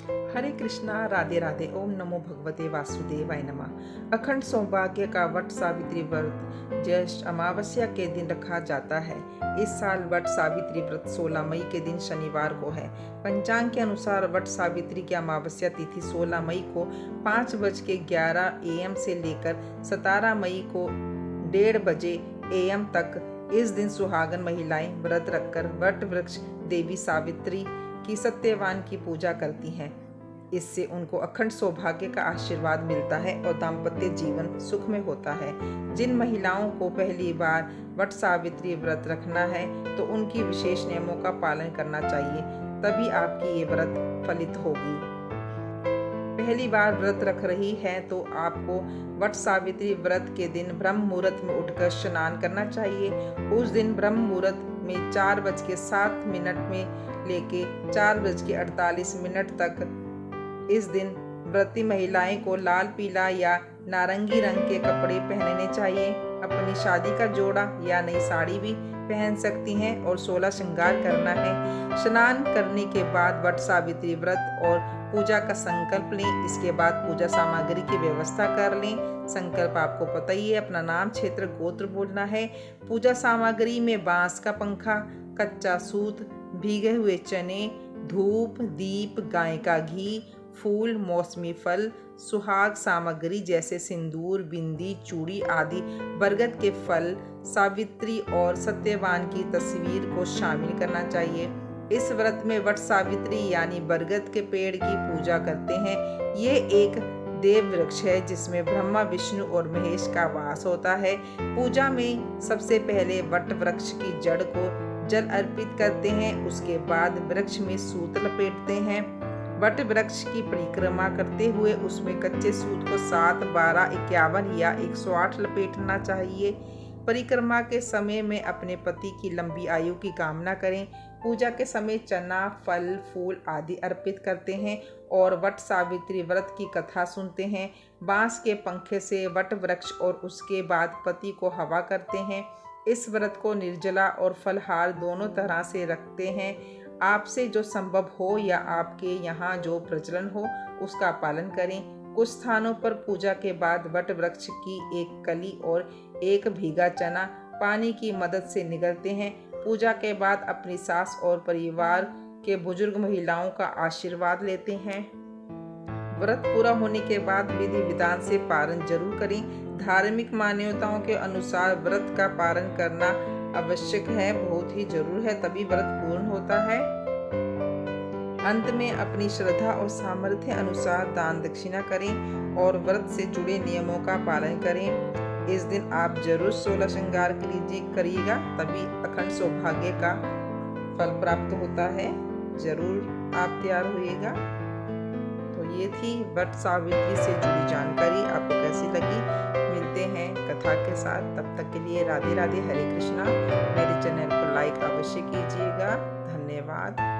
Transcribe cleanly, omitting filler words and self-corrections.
हरे कृष्णा, राधे राधे। ओम नमो भगवते वासुदेवाय नमः। अखंड सौभाग्य का वट सावित्री व्रत ज्येष्ठ अमावस्या के दिन रखा जाता है। इस साल वट सावित्री व्रत 16 मई के दिन शनिवार को है। पंचांग के अनुसार वट सावित्री की अमावस्या तिथि 16 मई को 5:11 AM से लेकर 17 मई को 1:30 बजे AM तक। इस दिन सुहागन महिलाएं व्रत रखकर वट वृक्ष देवी सावित्री की सत्यवान की पूजा करती हैं। इससे उनको अखंड सौभाग्य का आशीर्वाद मिलता है और दाम्पत्य जीवन सुख में होता है। जिन महिलाओं को पहली बार वट सावित्री व्रत रखना है तो उनकी विशेष नियमों का पालन करना चाहिए, तभी आपकी ये व्रत फलित होगी। पहली बार व्रत रख रही है तो आपको वट सावित्री व्रत के दिन ब्रह्म मुहूर्त में उठकर स्नान करना चाहिए। उस दिन ब्रह्म मुहूर्त में 4:07 में लेके 4:48 तक इस दिन व्रती महिलाएं को लाल, पीला या नारंगी रंग के कपड़े पहनने चाहिए। अपनी शादी का जोड़ा या नई साड़ी भी पहन सकती हैं और 16 श्रृंगार करना है। स्नान करने के बाद वट सावित्री व्रत और पूजा का संकल्प लें। इसके बाद पूजा सामग्री की व्यवस्था कर लें। संकल्प आपको पता ही है, अपना नाम, क्षेत्र, गोत्र बोलना है। पूजा सामग्री में बांस का पंखा, कच्चा सूत, भीगे हुए चने, धूप, दीप, गाय का घी, फूल, मौसमी फल, सुहाग सामग्री जैसे सिंदूर, बिंदी, चूड़ी आदि, बरगद के फल, सावित्री और सत्यवान की तस्वीर को शामिल करना चाहिए। इस व्रत में वट सावित्री यानी बरगद के पेड़ की पूजा करते हैं। ये एक देव वृक्ष है जिसमें ब्रह्मा, विष्णु और महेश का वास होता है। पूजा में सबसे पहले वट वृक्ष की जड़ को जल अर्पित करते हैं। उसके बाद वृक्ष में सूत लपेटते हैं। वट वृक्ष की परिक्रमा करते हुए उसमें कच्चे सूत को 7, 12, 51 या 108 लपेटना चाहिए। परिक्रमा के समय में अपने पति की लंबी आयु की कामना करें। पूजा के समय चना, फल, फूल आदि अर्पित करते हैं और वट सावित्री व्रत की कथा सुनते हैं। बांस के पंखे से वट वृक्ष और उसके बाद पति को हवा करते हैं। इस व्रत को निर्जला और फलहार दोनों तरह से रखते हैं। आपसे जो संभव हो या आपके यहाँ जो प्रचलन हो उसका पालन करें। कुछ स्थानों पर पूजा के बाद वट वृक्ष की एक कली और एक भीगा चना पानी की मदद से निगलते हैं। पूजा के बाद अपनी सास और परिवार के बुजुर्ग महिलाओं का आशीर्वाद लेते हैं। व्रत पूरा होने के बाद विधि विधान से पारण जरूर करें। धार्मिक मान्यताओं के अनुसार व्रत का पारण करना आवश्यक है, बहुत ही जरूर है, तभी व्रत पूर्ण होता है। अंत में अपनी श्रद्धा और सामर्थ्य अनुसार दान दक्षिणा करें और व्रत से जुड़े नियमों का पालन करें। इस दिन आप जरूर 16 श्रृंगार करिएगा, तभी अखंड सौभाग्य का फल प्राप्त होता है। जरूर आप तैयार होइएगा। तो ये थी वट सावित्री से जुड़ी जानकारी। आपको कैसी लगी? मिलते हैं कथा के साथ, तब तक के लिए राधे राधे, हरे कृष्णा। मेरे चैनल को लाइक अवश्य कीजिएगा। धन्यवाद।